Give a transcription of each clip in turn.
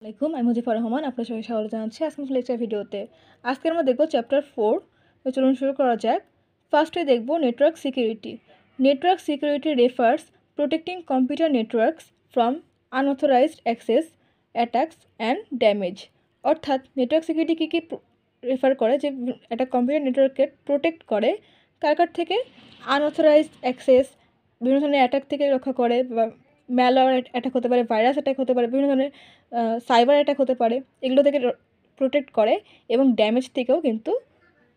আসসালামাইকুম, আমি মুজিবুর রহমান। আপনার সবাই স্বাগত জানাচ্ছি আজকের লেকচার ভিডিওতে। আজকে আমরা দেখব চ্যাপ্টার 4। তো চলুন শুরু করা যাক। ফার্স্টে দেখব network security. Network security refers protecting computer networks from unauthorised access, attacks and damage. অর্থাৎ নেটওয়ার্ক সিকিউরিটি কী রেফার করে, যে একটা কম্পিউটার নেটওয়ার্ককে প্রোটেক্ট করে কার থেকে? আনঅথরাইজড অ্যাক্সেস, বিভিন্ন ধরনের অ্যাটাক থেকে রক্ষা করে, বা ম্যালওয়্যার অ্যাটাক হতে পারে, ভাইরাস অ্যাটাক হতে পারে, বিভিন্ন ধরনের সাইবার অ্যাটাক হতে পারে, এগুলো থেকে প্রোটেক্ট করে এবং ড্যামেজ থেকেও কিন্তু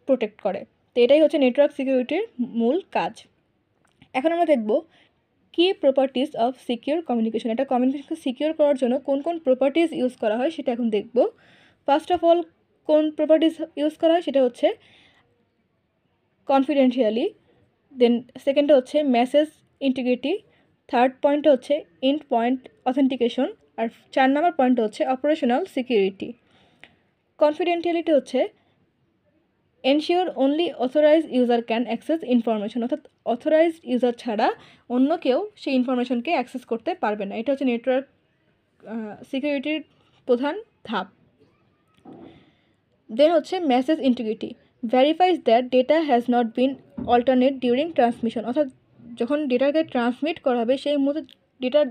প্রোটেক্ট করে। তো এটাই হচ্ছে নেটওয়ার্ক সিকিউরিটির মূল কাজ। এখন আমরা দেখব কি প্রপার্টিস অফ সিকিউর কমিউনিকেশন। এটা কমিউনিকেশনকে সিকিউর করার জন্য কোন কোন প্রপার্টিস ইউজ করা হয় সেটা এখন দেখব। ফার্স্ট অফ অল কোন প্রপার্টিস ইউজ করা হয় সেটা হচ্ছে কনফিডেন্সিয়ালি, দেন সেকেন্ডটা হচ্ছে মেসেজ ইন্টিগ্রিটি, থার্ড পয়েন্টটা হচ্ছে এন্ড পয়েন্ট অথেন্টিকেশন, আর 4 নম্বর পয়েন্ট হচ্ছে অপারেশনাল সিকিউরিটি। কনফিডেন্টিয়ালিটি হচ্ছে ensure only authorise user can access information, অর্থাৎ অথরাইজড ইউজার ছাড়া অন্য কেউ সেই ইনফরমেশনকে অ্যাক্সেস করতে পারবে না। এটা হচ্ছে নেটওয়ার্ক সিকিউরিটির প্রধান ধাপ। দেন হচ্ছে message integrity, verifies that data has not been alternate during transmission, অর্থাৎ যখন ডেটাকে ট্রান্সমিট করা হবে সেই মুহূর্তে ডেটা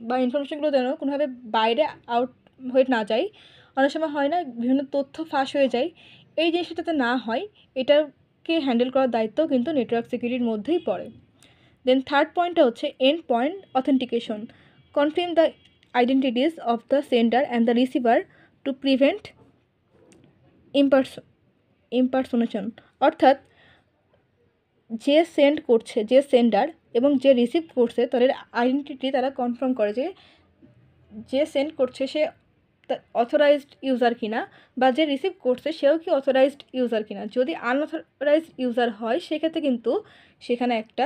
বা ইনফরমেশনগুলো যেন কোনোভাবে বাইরে আউট হয়ে না যায়। অনেক সময় হয় না, বিভিন্ন তথ্য ফাঁস হয়ে যায়, এই জিনিসটা যাতে না হয় এটাকে হ্যান্ডেল করার দায়িত্ব কিন্তু নেটওয়ার্ক সিকিউরিটির মধ্যেই পড়ে। দেন থার্ড পয়েন্টটা হচ্ছে end point authentication, confirm the identities of the sender and the receiver to prevent impersonation, অর্থাৎ যে সেন্ড করছে, যে সেন্ডার এবং যে রিসিভ করছে তাদের আইডেন্টিটি তারা কনফার্ম করে যে সেন্ড করছে সে অথরাইজড ইউজার কিনা, বা যে রিসিভ করছে সেও কি অথরাইজড ইউজার কিনা। যদি আনঅথরাইজড ইউজার হয় সেক্ষেত্রে কিন্তু সেখানে একটা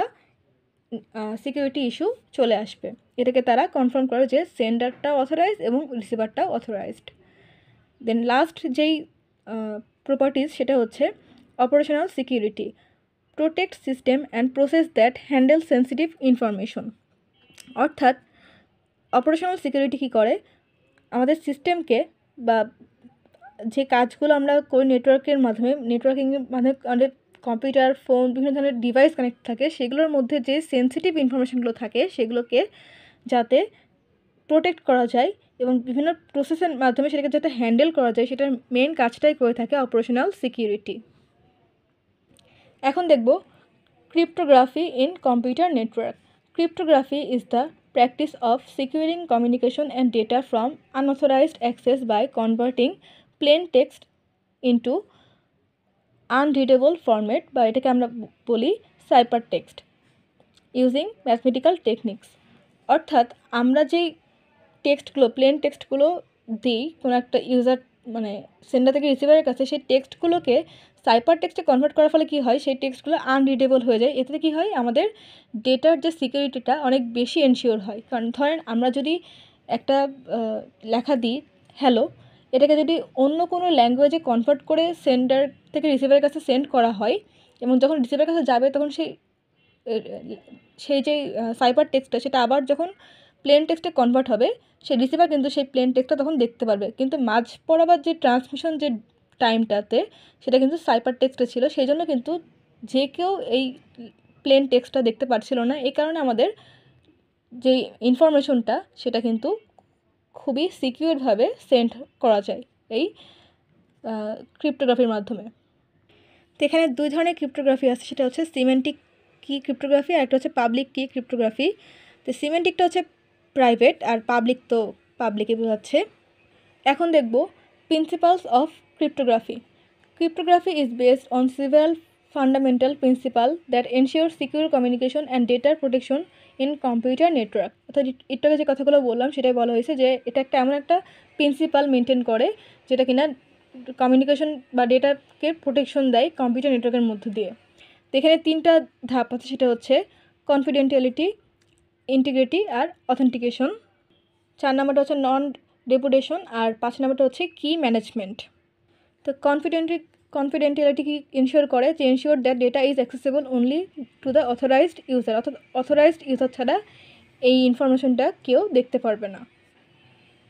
সিকিউরিটি ইস্যু চলে আসবে। এটাকে তারা কনফার্ম করে যে সেন্ডারটাও অথরাইজড এবং রিসিভারটাও অথরাইজড। দেন লাস্ট যেই প্রপার্টিজ সেটা হচ্ছে operational security, protect system and process that handle sensitive information. অর্থাৎ অপারেশনাল সিকিউরিটি কী করে, আমাদের সিস্টেমকে বা যে কাজগুলো আমরা করি নেটওয়ার্কিংয়ের মাধ্যমে আমাদের কম্পিউটার, ফোন, বিভিন্ন ধরনের ডিভাইস কানেক্ট থাকে, সেগুলোর মধ্যে যে সেন্সিটিভ ইনফরমেশনগুলো থাকে সেগুলোকে যাতে প্রোটেক্ট করা যায় এবং বিভিন্ন প্রসেসের মাধ্যমে সেটাকে যাতে হ্যান্ডেল করা যায়, সেটার মেন কাজটাই করে থাকে অপারেশনাল সিকিউরিটি। এখন দেখব cryptography in computer network. Cryptography is the practice of securing communication and data from unauthorized access by converting plain text into unreadable format, বা এটাকে আমরা বলি সাইপার টেক্সট, ইউজিং ম্যাথমেটিক্যাল টেকনিক্স। অর্থাৎ আমরা যেই টেক্সটগুলো, প্লেন টেক্সটগুলো দিই কোনো একটা ইউজার মানে সেন্ডার থেকে রিসিভারের কাছে, সেই টেক্সটগুলোকে সাইপার টেক্সটে কনভার্ট করার ফলে কী হয়, সেই টেক্সটগুলো আনরিডেবল হয়ে যায়। এতে কী হয়, আমাদের ডেটার যে সিকিউরিটিটা অনেক বেশি এনশিওর হয়। কারণ ধরেন আমরা যদি একটা লেখা দিই হ্যালো, এটাকে যদি অন্য কোনো ল্যাঙ্গুয়েজে কনভার্ট করে সেন্ডার থেকে রিসিভারের কাছে সেন্ড করা হয় এবং যখন রিসিভারের কাছে যাবে তখন সেই যে সাইপার টেক্সটটা সেটা আবার যখন প্লেন টেক্সটে কনভার্ট হবে, সেই রিসিভার কিন্তু সেই প্লেন টেক্সটটা তখন দেখতে পারবে। কিন্তু মাঝ বরাবর যে ট্রান্সমিশন যে টাইমটাতে সেটা কিন্তু সাইপার টেক্সটে ছিল, সেই জন্য কিন্তু যে কেউ এই প্লেন টেক্সটটা দেখতে পারছিল না। এই কারণে আমাদের যেই ইনফরমেশনটা সেটা কিন্তু খুবই সিকিউরভাবে সেন্ড করা যায় এই ক্রিপ্টোগ্রাফির মাধ্যমে। তো এখানে দুই ধরনের ক্রিপ্টোগ্রাফি আছে, সেটা হচ্ছে সিমেন্টিক কি ক্রিপ্টোগ্রাফি আর একটা হচ্ছে পাবলিক কি ক্রিপ্টোগ্রাফি। তো সিমেন্টিকটা হচ্ছে প্রাইভেট আর পাবলিক তো পাবলিকই বোঝাচ্ছে। এখন দেখব principles of cryptography. Cryptography is based on several fundamental principal that ensure secure communication and ডেটার প্রোটেকশন ইন কম্পিউটার নেটওয়ার্ক। অর্থাৎ একটু আগে যে কথাগুলো বললাম সেটাই বলা হয়েছে যে এটা একটা এমন একটা প্রিন্সিপাল মেনটেন করে যেটা কিনা কমিউনিকেশন বা ডেটাকে প্রোটেকশন দেয় কম্পিউটার নেটওয়ার্কের মধ্য দিয়ে। তো এখানে 3টা ধাপ আছে, সেটা হচ্ছে কনফিডেন্টিয়ালিটি, ইন্টিগ্রিটি আর অথেন্টিকেশন। 4 নম্বরটা হচ্ছে নন রেপুটেশন, আর 5 নম্বরটা হচ্ছে কি ম্যানেজমেন্ট। তো কনফিডেন্টিয়ালিটি কি ইনশিওর করে, যে ensure that data is accessible only to the authorised user, অর্থাৎ অথরাইজড ইউজার ছাড়া এই ইনফরমেশনটা কেউ দেখতে পারবে না।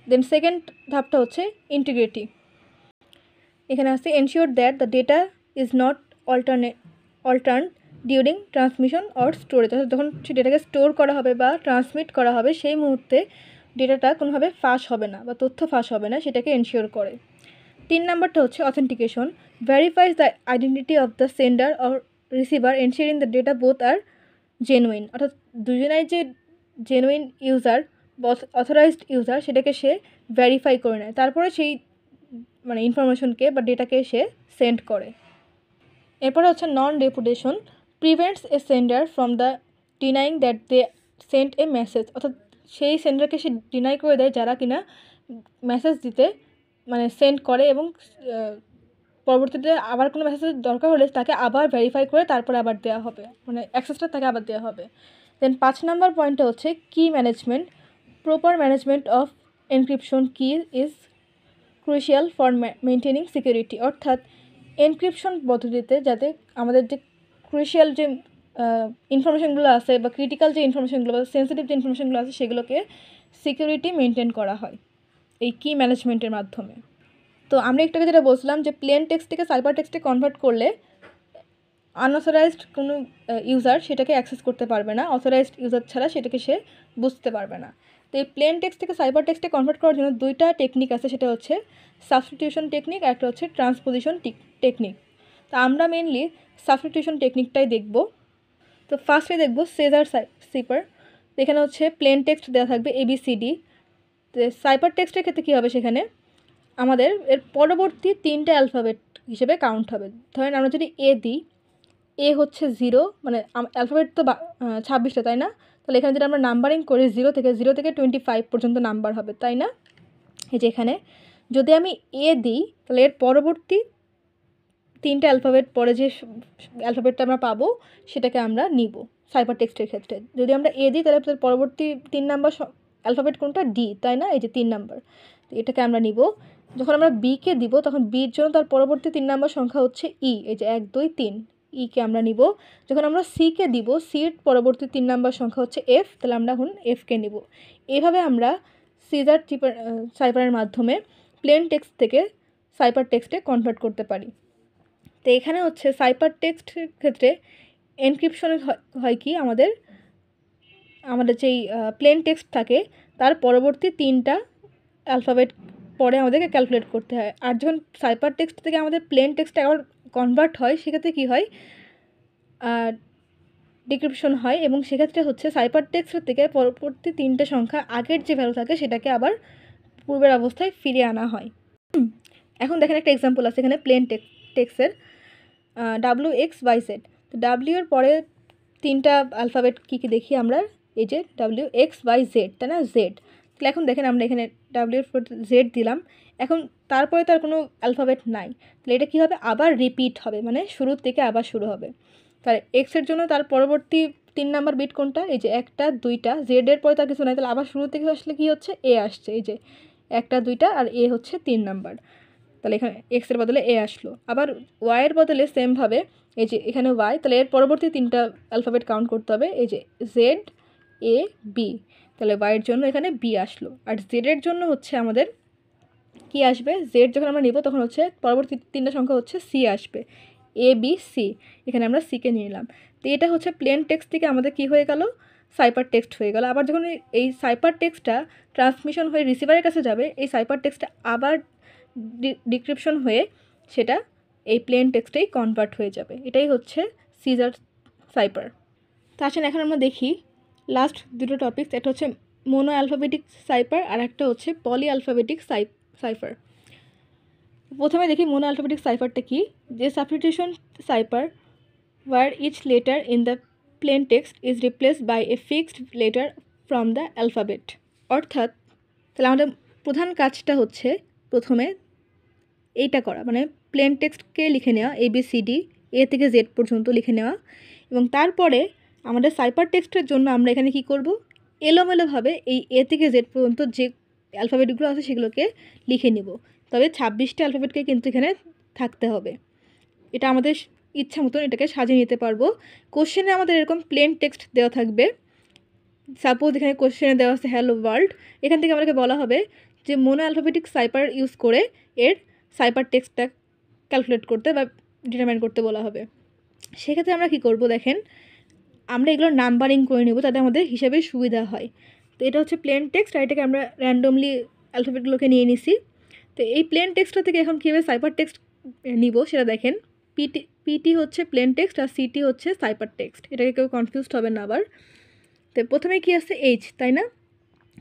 দেন সেকেন্ড ধাপটা হচ্ছে ইন্টিগ্রিটি। এখানে আছে ensure that the data is not alter during transmission or storage, অর্থাৎ যখন সেই ডেটাকে স্টোর করা হবে বা ট্রান্সমিট করা হবে সেই মুহূর্তে ডেটাটা কোনোভাবে ফাঁস হবে না বা তথ্য ফাঁস হবে না, সেটাকে এনশিওর করে। 3 নাম্বারটা হচ্ছে authentication, verifies the identity of the sender or receiver ensuring the data both are genuine, অর্থাৎ দুজনাই যে জেনুইন ইউজার বা অথরাইজড ইউজার সেটাকে সে ভেরিফাই করে নেয়, তারপরে সেই মানে ইনফরমেশনকে বা ডেটাকে সে সেন্ড করে। এরপরে হচ্ছে non reputation, prevents a sender from the denying that they send a message, অর্থাৎ সেই সেন্ডারকে সে ডিনাই করে দেয় যারা কিনা মেসেজ দিতে মানে সেন্ড করে, এবং পরবর্তীতে আবার কোনো মেসেজের দরকার হলে তাকে আবার ভেরিফাই করে তারপরে আবার দেওয়া হবে, মানে অ্যাক্সেসটা তাকে আবার দেওয়া হবে। দেন 5 নাম্বার পয়েন্টটা হচ্ছে key management, proper management of encryption key is crucial for maintaining security, অর্থাৎ এনক্রিপশন পদ্ধতিতে যাতে আমাদের যে ক্রুশিয়াল যে ইনফরমেশনগুলো আছে বা ক্রিটিক্যাল যে ইনফরমেশনগুলো বা সেন্সিটিভ যে ইনফরমেশনগুলো আছে সেগুলোকে সিকিউরিটি মেনটেন করা হয় এই কি ম্যানেজমেন্টের মাধ্যমে। তো আমরা একটু আগে যেটা বলছিলাম যে প্লেন টেক্সট থেকে সাইবার টেক্সটে কনভার্ট করলে আনঅথরাইজড কোনো ইউজার সেটাকে অ্যাক্সেস করতে পারবে না, অথরাইজড ইউজার ছাড়া সেটাকে সে বুঝতে পারবে না। তো এই প্লেন টেক্সট থেকে সাইবার টেক্সটে কনভার্ট করার জন্য দুইটা টেকনিক আছে, সেটা হচ্ছে সাবস্টিটিউশন টেকনিক আর একটা হচ্ছে ট্রান্সপোজিশন টেকনিক। তো আমরা মেনলি সাবস্টিটিউশন টেকনিকটাই দেখব। তো ফার্স্টে দেখব সেজার সিপার, এখানে হচ্ছে প্লেন টেক্সট দেওয়া থাকবে ABCD। তো সাইবার টেক্সটের ক্ষেত্রে কী হবে, সেখানে আমাদের এর পরবর্তী 3টে অ্যালফাবেট হিসেবে কাউন্ট হবে। ধরেন আমরা যদি A দিই, A হচ্ছে 0, মানে অ্যালফাবেট তো 26টা তাই না, তাহলে এখানে যদি আমরা নাম্বারিং করি 0 থেকে 25 পর্যন্ত নাম্বার হবে তাই না। এই যে এখানে যদি আমি A দিই তাহলে এর পরবর্তী 3টে অ্যালফাবেট পরে যে অ্যালফাবেটটা আমরা পাবো সেটাকে আমরা নিব সাইবার টেক্সটের ক্ষেত্রে। যদি আমরা A দিই তাহলে পরবর্তী 3 নাম্বার অ্যালফাবেট কোনটা, D তাই না, এই যে 3 নাম্বার, এটাকে আমরা নিব। যখন আমরা বিকে দিব তখন বির জন্য তার পরবর্তী 3 নাম্বার সংখ্যা হচ্ছে E, এই যে 1 2 3, ইকে আমরা নিব। যখন আমরা সিকে দিব, সির পরবর্তী 3 নাম্বার সংখ্যা হচ্ছে F, তাহলে আমরা এখন Fকে নিব। এইভাবে আমরা সিজার সাইফারের মাধ্যমে প্লেন টেক্সট থেকে সাইবার টেক্সটে কনভার্ট করতে পারি। তো এখানে হচ্ছে সাইবার টেক্সটের ক্ষেত্রে এনক্রিপশনে হয় কি, আমাদের যেই প্লেন টেক্সট থাকে তার পরবর্তী 3টা অ্যালফাবেট পরে আমাদেরকে ক্যালকুলেট করতে হয়। আর যখন সাইবার টেক্সট থেকে আমাদের প্লেন টেক্সটে আবার কনভার্ট হয় সেক্ষেত্রে কী হয়, ডিক্রিপশন হয়, এবং সেক্ষেত্রে হচ্ছে সাইবার টেক্সট থেকে পরবর্তী 3টে সংখ্যা আগের যে ভ্যালু থাকে সেটাকে আবার পূর্বের অবস্থায় ফিরিয়ে আনা হয়। এখন দেখেন একটা এক্সাম্পল আছে এখানে প্লেন টেক্সটের WXYZ। তো W এর পরে 3টা অ্যালফাবেট কী কী দেখি আমরা, এই যে WXYZ তাই না, Z। তাহলে এখন দেখেন আমরা এখানে W এর পর Z দিলাম, এখন তারপরে তার কোনো অ্যালফাবেট নাই, তাহলে এটা কী হবে, আবার রিপিট হবে, মানে শুরু থেকে আবার শুরু হবে। তাহলে X-এর জন্য তার পরবর্তী 3 নাম্বার বিট কোনটা, এই যে 1টা 2টা, Z-এর পরে তার কিছু নাই, তাহলে আবার শুরু থেকে আসলে কী হচ্ছে, A আসছে, এই যে 1টা 2টা আর A হচ্ছে 3 নাম্বার, তাহলে এখানে X-এর বদলে A আসলো। আবার Y-এর বদলে সেমভাবে এই যে এখানে Y, তাহলে এর পরবর্তী 3টা অ্যালফাবেট কাউন্ট করতে হবে, এই যে Z A B, তাহলে Y-এর জন্য এখানে B আসলো। আর Z-এর জন্য হচ্ছে আমাদের কি আসবে, Z যখন আমরা নিব তখন হচ্ছে পরবর্তী 3টা সংখ্যা হচ্ছে C আসবে, ABC, এখানে আমরা C-কে নিয়ে নিলাম। তো এটা হচ্ছে প্লেন টেক্সট থেকে আমাদের কি হয়ে গেল, সাইবার টেক্সট হয়ে গেল। আবার যখন এই সাইবার টেক্সটটা ট্রান্সমিশন হয়ে রিসিভারের কাছে যাবে, এই সাইবার টেক্সটটা আবার ডিক্রিপশন হয়ে সেটা এই প্লেন টেক্সটেই কনভার্ট হয়ে যাবে। এটাই হচ্ছে সিজার সাইফার। তো আসেন এখন আমরা দেখি লাস্ট দুটো টপিকস, একটা হচ্ছে মোনো অ্যালফাবেটিক সাইফার আর একটা হচ্ছে পলি অ্যালফাবেটিক সাইফার। প্রথমে দেখি মোনো অ্যালফাবেটিক সাইফারটা কি, যে substitution cipher where each letter in the plain text is replaced by a fixed letter from the alphabet। অর্থাৎ তাহলে আমাদের প্রধান কাজটা হচ্ছে প্রথমে এইটা করা, মানে প্লেন টেক্সটকে লিখে নেওয়া, ABCD A থেকে Z পর্যন্ত লিখে নেওয়া, এবং তারপরে আমাদের সাইফার টেক্সটের জন্য আমরা এখানে কি করব, এলোমেলোভাবে এই A থেকে Z পর্যন্ত যে অ্যালফাবেটগুলো আছে সেগুলোকে লিখে নিব। তবে 26টা অ্যালফাবেটকে কিন্তু এখানে থাকতে হবে, এটা আমাদের ইচ্ছা মতন এটাকে সাজিয়ে নিতে পারবো। কোশ্চেনে আমাদের এরকম প্লেন টেক্সট দেওয়া থাকবে, সাপোজ এখানে কোশ্চেনে দেওয়া আছে হ্যালো ওয়ার্ল্ড, এখান থেকে আমাদেরকে বলা হবে যে মোনো অ্যালফাবেটিক সাইপার ইউজ করে এর সাইপার টেক্সটটা ক্যালকুলেট করতে বা ডিটারমাইন করতে বলা হবে। সেক্ষেত্রে আমরা কী করব দেখেন, আমরা এগুলো নাম্বারিং করে নেব যাতে আমাদের হিসাবে সুবিধা হয়। তো এটা হচ্ছে প্লেন টেক্সট, আর এটাকে আমরা র্যান্ডমলি অ্যালফাবেটগুলোকে নিয়ে নিছি। তো এই প্লেন টেক্সটটা থেকে এখন কীভাবে সাইপার টেক্সট নিব সেটা দেখেন। পিটি হচ্ছে প্লেন টেক্সট আর সিটি হচ্ছে সাইপার টেক্সট, এটাকে কেউ কনফিউজড হবে না আবার। তো প্রথমে কি আছে এইচ, তাই না?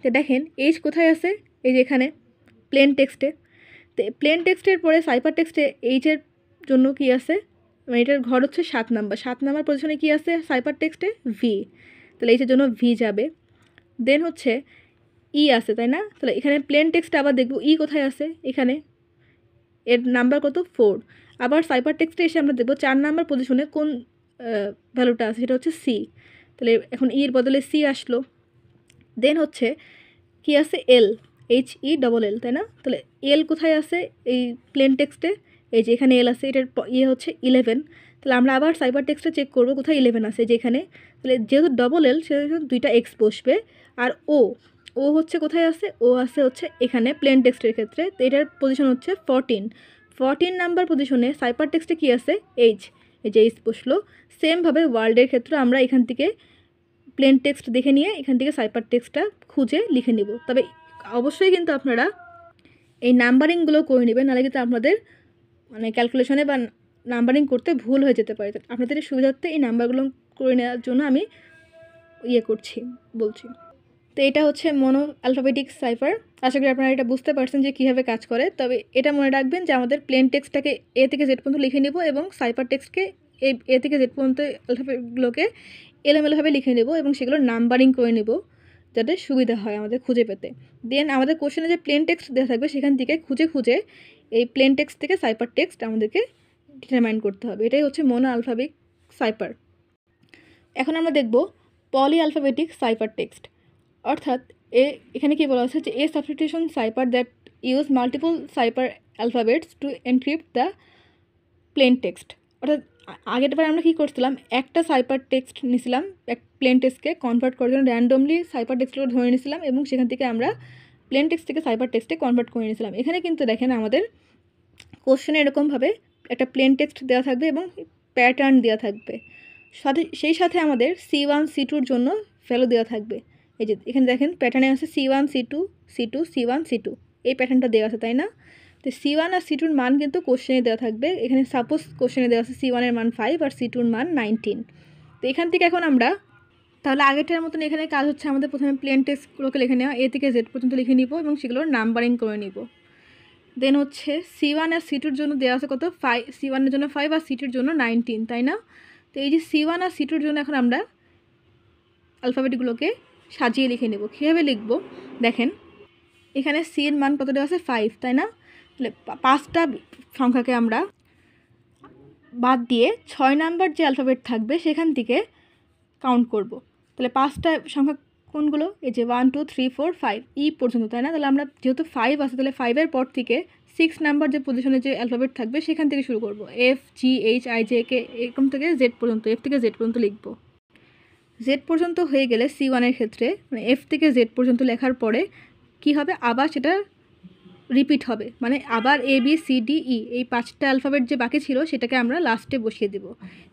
তো দেখেন এইচ কোথায় আছে, এই যে এখানে প্লেন টেক্সটে। তো প্লেন টেক্সটের পরে সাইপার টেক্সটে এইচের জন্য কি আছে, মানে এটার ঘর হচ্ছে 7 নাম্বার। 7 নাম্বার পজিশনে কি আছে সাইপার টেক্সটে, ভি। তাহলে এইচের জন্য ভি যাবে। দেন হচ্ছে ই আছে, তাই না? তাহলে এখানে প্লেন টেক্সটে আবার দেখব ই কোথায় আছে, এখানে এর নাম্বার কত 4। আবার সাইপার টেক্সটে এসে আমরা দেখব 4 নাম্বার পজিশনে কোন ভ্যালুটা আছে, সেটা হচ্ছে সি। তাহলে এখন ইর বদলে সি আসলো। দেন হচ্ছে কি আছে এল, HELL, তাই না? তাহলে এল কোথায় আছে এই প্লেন টেক্সটে, এই যে এখানে এল আছে, এটার হচ্ছে 11। তাহলে আমরা আবার সাইবার টেক্সটে চেক করব কোথায় 11 আছে, যে এখানে। তাহলে যেহেতু ডবল এল সেহেতু 2টা এক্স বসবে। আর ও হচ্ছে কোথায় আছে, ও আছে হচ্ছে এখানে প্লেন টেক্সটের ক্ষেত্রে। তো এটার পজিশন হচ্ছে 14 নাম্বার পজিশনে সাইবার টেক্সটে কি আছে এইচ, এই যে এইচ বসলো। সেমভাবে ওয়ার্ল্ডের ক্ষেত্রে আমরা এখান থেকে প্লেন টেক্সট দেখে নিয়ে এখান থেকে সাইপার টেক্সটটা খুঁজে লিখে নিব। তবে অবশ্যই কিন্তু আপনারা এই নাম্বারিংগুলো করে নেবেন, নাহলে কিন্তু আপনাদের মানে ক্যালকুলেশনে বা নাম্বারিং করতে ভুল হয়ে যেতে পারে। আপনাদের সুবিধার্থে এই নাম্বারগুলো করে নেওয়ার জন্য আমি বলছি। তো এটা হচ্ছে মোনো অ্যালফাবেটিক সাইফার। আশা করি আপনারা এটা বুঝতে পারছেন যে কীভাবে কাজ করে। তবে এটা মনে রাখবেন যে আমাদের প্লেন টেক্সটটাকে এ থেকে জেড পর্যন্ত লিখে নেব এবং সাইফার টেক্সটকে এ থেকে জেড পর্যন্ত অ্যালফাবেটগুলোকে এলোমেলোভাবে লিখে নেব এবং সেগুলো নাম্বারিং করে নেব যাতে সুবিধা হয় আমাদের খুঁজে পেতে। দেন আমাদের কোশ্চেনে যে প্লেন টেক্সট দেওয়া থাকবে সেখান থেকে খুঁজে এই প্লেন টেক্সট থেকে সাইপার টেক্সট আমাদেরকে ডিটারমাইন করতে হবে। এটাই হচ্ছে মোনো অ্যালফাবেটিক সাইফার। এখন আমরা দেখব পলি অ্যালফাবেটিক সাইফার টেক্সট। অর্থাৎ এখানে কি বলা হচ্ছে যে a substitution cipher that use multiple cipher alphabets to encrypt the plain text. অর্থাৎ আগেরবার আমরা কী করছিলাম, একটা সাইপার টেক্সট নিয়েছিলাম, এক প্লেন টেক্সটকে কনভার্ট করার জন্য র্যান্ডমলি সাইপার টেক্সটগুলো ধরে নিয়েছিলাম এবং সেখান থেকে আমরা প্লেন টেক্সট থেকে সাইপার টেক্সটে কনভার্ট করে নিয়েছিলাম। এখানে কিন্তু দেখেন আমাদের কোশ্চেনে এরকমভাবে একটা প্লেন টেক্সট দেওয়া থাকবে এবং প্যাটার্ন দেওয়া থাকবে, সেই সাথে আমাদের C1 C2-র জন্য ভ্যালু দেওয়া থাকবে। এই যে এখানে দেখেন প্যাটার্নে আছে C1 C2 C2 C1 C2, এই প্যাটার্নটা দেওয়া আছে, তাই না? তো C1 আর C2-র মান কিন্তু কোশ্চেনে দেওয়া থাকবে। এখানে সাপোজ কোশ্চেনে দেওয়া আছে C1-এর মান 5 আর C2-র মান 19। তো এখান থেকে এখন আমরা তাহলে আগেরটার মতন এখানে কাজ হচ্ছে আমাদের প্রথমে প্লেন টেক্সটগুলোকে লিখে নেওয়া, এ থেকে জেড পর্যন্ত লিখে নিব এবং সেগুলোর নাম্বারিং করে নিব। দেন হচ্ছে C1 আর C2-র জন্য দেওয়া আছে কত 5, C1-এর জন্য 5 আর C2-র জন্য 19, তাই না? তো এই যে C1 আর C2-র জন্য এখন আমরা অ্যালফাবেটগুলোকে সাজিয়ে লিখে নেব। কীভাবে লিখব দেখেন, এখানে C-এর মান কত দেওয়া আছে 5, তাই না? তাহলে 5টা সংখ্যাকে আমরা বাদ দিয়ে 6 নাম্বার যে অ্যালফাবেট থাকবে সেখান থেকে কাউন্ট করব। তাহলে 5টা সংখ্যা কোনগুলো, এই যে 1 2 3 4 5 ই পর্যন্ত, তাই না? তাহলে আমরা যেহেতু 5 আছে তাহলে 5-এর পর থেকে 6 নাম্বার যে পজিশনে যে অ্যালফাবেট থাকবে সেখান থেকে শুরু করব। F G H I J K এরকম থেকে জেড পর্যন্ত, F থেকে জেড পর্যন্ত লিখব। জেড পর্যন্ত হয়ে গেলে C1-এর ক্ষেত্রে মানে F থেকে জেড পর্যন্ত লেখার পরে কি হবে, আবার সেটা রিপিট হবে, মানে আবার ABCDE এই 5টা অ্যালফাবেট যে বাকি ছিল সেটাকে আমরা লাস্টে বসিয়ে দেব,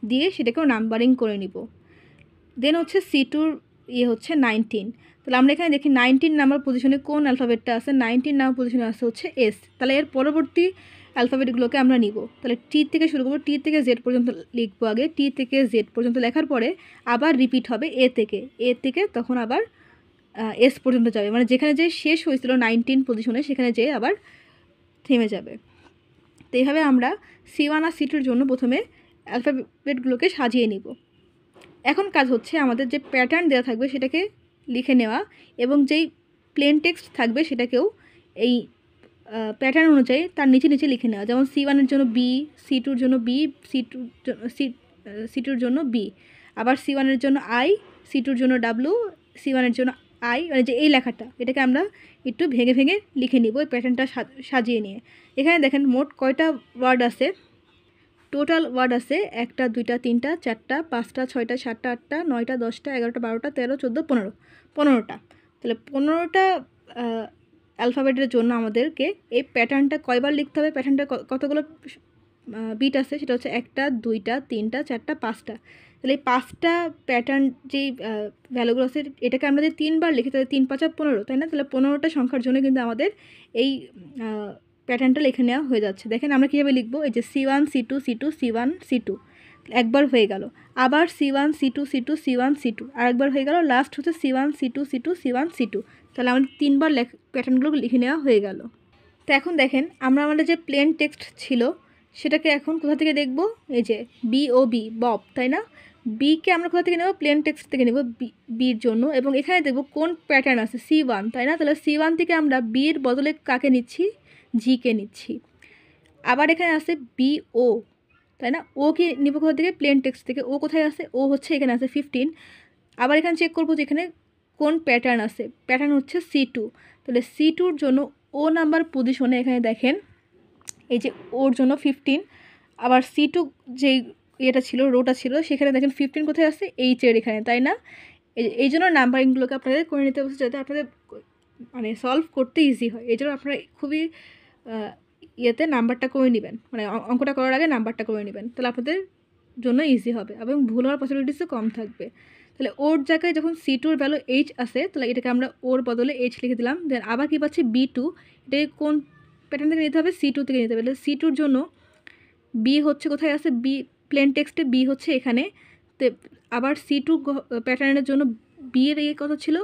দিয়ে সেটাকেও নাম্বারিং করে নিব। দেন হচ্ছে C2-র হচ্ছে 19। তাহলে আমরা এখানে দেখি 19 নাম্বার পজিশনে কোন অ্যালফাবেটটা আছে, 19 নাম্বার পজিশনে আছে হচ্ছে S। তাহলে এর পরবর্তী অ্যালফাবেটগুলোকে আমরা নিব। তাহলে টি থেকে শুরু করবো, টি থেকে জেড পর্যন্ত লিখবো আগে, টি থেকে জেড পর্যন্ত লেখার পরে আবার রিপিট হবে এ থেকে তখন আবার এস পর্যন্ত যাবে, মানে যেখানে যে শেষ হয়েছিল 19 পজিশনে সেখানে যেয়ে আবার থেমে যাবে। তো এইভাবে আমরা C1 আর C2-র জন্য প্রথমে অ্যালফাবেটগুলোকে সাজিয়ে নিব। এখন কাজ হচ্ছে আমাদের যে প্যাটার্ন দেওয়া থাকবে সেটাকে লিখে নেওয়া এবং যেই প্লেন টেক্সট থাকবে সেটাকেও এই প্যাটার্ন অনুযায়ী তার নিচে লিখে নেওয়া। যেমন C1-এর জন্য B, C2-র জন্য B, C2-র জন্য B, আবার C1-এর জন্য I, C2-র জন্য W, C1-এর জন্য I, মানে যে এই লেখাটা এটাকে আমরা একটু ভেঙে লিখে নিব এই প্যাটার্নটা সাজিয়ে নিয়ে। এখানে দেখেন মোট কয়টা ওয়ার্ড আছে, টোটাল ওয়ার্ড আছে 1টা 2টা 3টা 4টা 5টা 6টা 7টা 8টা 9টা 10টা 11টা 12টা 13 14 15, 15টা। তাহলে 15টা অ্যালফাবেটের জন্য আমাদেরকে এই প্যাটার্নটা কয়বার লিখতে হবে, প্যাটার্নটা কতগুলো বিট আছে সেটা হচ্ছে 1টা 2টা 3টা 4টা 5টা। তাহলে এই 5টা প্যাটার্ন যেই ভ্যালুগুলো আছে এটাকে আমরা যদি 3বার লিখি তাহলে 3 5 15, তাই না? তাহলে 15টা সংখ্যার জন্য কিন্তু আমাদের এই প্যাটার্নটা লিখে নেওয়া হয়ে যাচ্ছে। দেখেন আমরা কীভাবে লিখবো, এই যে C1 C2 C2 C1 C2 একবার হয়ে গেল, আবার C1 C2 C2 C1 C2 আর একবার হয়ে গেল, লাস্ট হচ্ছে C1 C2 C2 C1 C2। তাহলে আমাদের 3বার প্যাটার্নগুলো লিখে নেওয়া হয়ে গেল। তো এখন দেখেন আমরা আমাদের যে প্লেন টেক্সট ছিল সেটাকে এখন কোথা থেকে দেখব, এই যে BOB বব, তাই না? বিকে আমরা কোথা থেকে নেব, প্লেন টেক্সট থেকে নেব বির জন্য, এবং এখানে দেখব কোন প্যাটার্ন আছে C1, তাই না? তাহলে C1 থেকে আমরা বির বদলে কাকে নিচ্ছি, জিকে নিচ্ছি। আবার এখানে আছে BO, তাই না? ওকে নিব কোথা থেকে, প্লেন টেক্সট থেকে। ও কোথায় আছে, ও হচ্ছে এখানে আছে 15। আবার এখানে চেক করবো যে এখানে কোন প্যাটার্ন আছে, প্যাটার্ন হচ্ছে C2। তাহলে C2র জন্য ও নাম্বার পজিশনে এখানে দেখেন এই যে ওর জন্য 15, আবার C2 যেই এটা ছিল, রোটা ছিল, সেখানে দেখেন 15 কোথায় আছে, এইচের এখানে, তাই না? এই জন্য নাম্বারিংগুলোকে আপনাদের করে নিতে বলছে যাতে আপনাদের মানে সলভ করতে ইজি হয়। এই জন্য আপনারা খুবই ইয়েতে নাম্বারটা করে নেবেন, মানে অঙ্কটা করার আগে নাম্বারটা করে নেবেন, তাহলে আপনাদের জন্য ইজি হবে এবং ভুল হওয়ার পসিবিলিটিসও কম থাকবে। তাহলে ওর জায়গায় যখন C2-র ভ্যালু H আসে তাহলে এটাকে আমরা ওর বদলে H লিখে দিলাম। দেন আবার কী পাচ্ছি, B2, এটাকে কোন প্যাটার্ন থেকে নিতে হবে, C2 থেকে নিতে হবে। তাহলে C2-র জন্য B হচ্ছে কোথায় আছে, B প্লেন টেক্সটে B হচ্ছে এখানে। তো আবার C2 প্যাটার্নের জন্য B এর কত ছিল,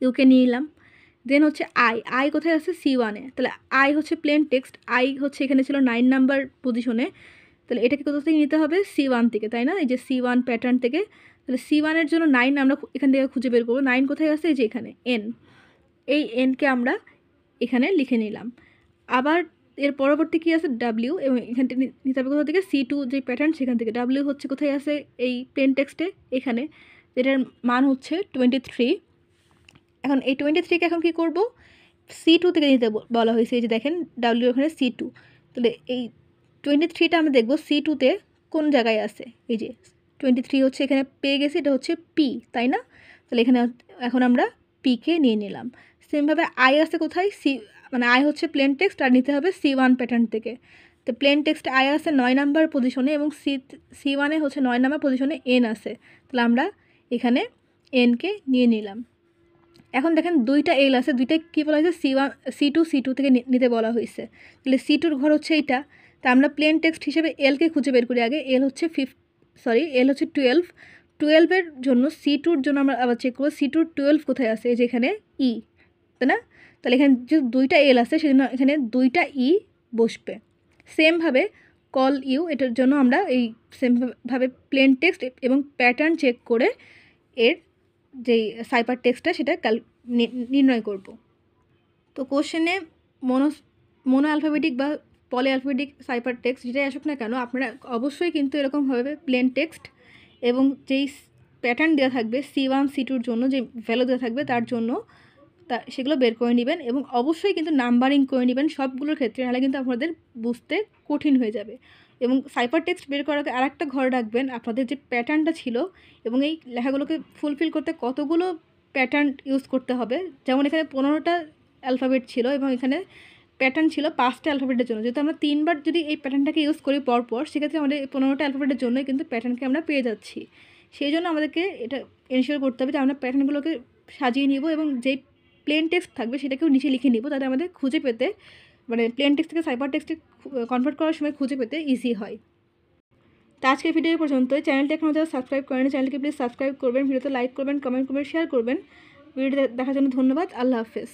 ইউকে নিয়ে নিলাম। দেন হচ্ছে আই কোথায় আছে, C1-এ। তাহলে আই হচ্ছে প্লেন টেক্সট, আই হচ্ছে এখানে ছিল 9 নাম্বার পজিশনে। তাহলে এটাকে কোথা থেকে নিতে হবে, C1 থেকে, তাই না? এই যে C1 প্যাটার্ন থেকে। তাহলে C1-এর জন্য 9 আমরা এখান থেকে খুঁজে বের করবো। 9 কোথায় আছে, এই যে এখানে N, এই Nকে আমরা এখানে লিখে নিলাম। আবার এর পরবর্তী কী আছে, W, এবং এখান থেকে নিতে হবে কোথা থেকে, C2 যে প্যাটার্ন সেখান থেকে। W হচ্ছে কোথায় আছে, এই প্লেন টেক্সটে এখানে, এটার মান হচ্ছে 23। এখন এই 23কে এখন কী করব, C2 থেকে নিতে বলা হয়েছে। এই যে দেখেন W ওখানে C2, তাহলে এই 23টা আমরা দেখব C2-তে কোন জায়গায় আছে। এই যে 23 হচ্ছে এখানে পেয়ে গেছি, এটা হচ্ছে P, তাই না? তাহলে এখানে এখন আমরা P-কে নিয়ে নিলাম। সেমভাবে আই আছে কোথায়, মানে আই হচ্ছে প্লেন টেক্সট আর নিতে হবে C1 প্যাটার্ন থেকে। তো প্লেন টেক্সট আই আছে 9 নাম্বার পজিশনে এবং C1-এ হচ্ছে 9 নাম্বার পজিশনে N আছে। তাহলে আমরা এখানে N-কে নিয়ে নিলাম। এখন দেখেন 2টা L আছে, 2টা কী বলা হয়েছে, C2 থেকে নিতে বলা হয়েছে। তাহলে C2-র ঘর হচ্ছে এইটা। তা আমরা প্লেন টেক্সট হিসেবে L-কে খুঁজে বের করি আগে। L হচ্ছে 12। 12-এর জন্য C2-র জন্য আমরা আবার চেক করবো C2-র 12 কোথায় আছে, এই যে এখানে E, তাই না? তাহলে এখানে যে 2টা L আছে সেজন্য এখানে 2টা E বসবে। সেমভাবে কল ইউ, এটার জন্য আমরা এই সেমভাবে প্লেন টেক্সট এবং প্যাটার্ন চেক করে এর যেই সাইপার টেক্সটটা সেটা নির্ণয় করব। তো কোশ্চেনে মোনো অ্যালফাবেটিক বা পলি অ্যালফাবেটিক সাইপার টেক্সট যেটাই আসুক না কেন, আপনারা অবশ্যই কিন্তু এরকমভাবে প্লেন টেক্সট এবং যেই প্যাটার্ন দেওয়া থাকবে C1 C2-র জন্য, যে ভ্যালু দেওয়া থাকবে তার জন্য সেগুলো বের করে নেবেন এবং অবশ্যই কিন্তু নাম্বারিং করে নেবেন সবগুলোর ক্ষেত্রে, নাহলে কিন্তু আপনাদের বুঝতে কঠিন হয়ে যাবে। এবং সাইপার টেক্সট বের করার আগে আরেকটা ঘর রাখবেন, আপনাদের যে প্যাটার্নটা ছিল এবং এই লেখাগুলোকে ফুলফিল করতে কতগুলো প্যাটার্ন ইউজ করতে হবে। যেমন এখানে 15টা অ্যালফাবেট ছিল এবং এখানে প্যাটার্ন ছিল 5টা অ্যালফাবেটের জন্য। যেহেতু আমরা 3বার যদি এই প্যাটার্নটাকে ইউজ করি পরপর, সেক্ষেত্রে আমাদের 15টা অ্যালফাবেটের জন্যই কিন্তু প্যাটার্নকে আমরা পেয়ে যাচ্ছি। সেই জন্য আমাদেরকে এটা এনশিওর করতে হবে যে আমরা প্যাটার্নগুলোকে সাজিয়ে নিব এবং যেই প্লেন টেক্সট থাকবে সেটাকেও নিচে লিখে নিব, তাতে আমাদের খুঁজে পেতে, মানে প্লেন টেক্সট থেকে সাইপার টেক্সটে কনভার্ট করার সময় খুঁজে পেতে ইজি হয়। তো আজকের ভিডিও পর্যন্তই। চ্যানেলটি এখনও যারা সাবস্ক্রাইব করেন, চ্যানেলকে প্লিজ সাবস্ক্রাইব করবেন, ভিডিওতে লাইক করবেন, কমেন্ট করবেন, শেয়ার করবেন। ভিডিওটি দেখার জন্য ধন্যবাদ। আল্লাহ হাফেজ।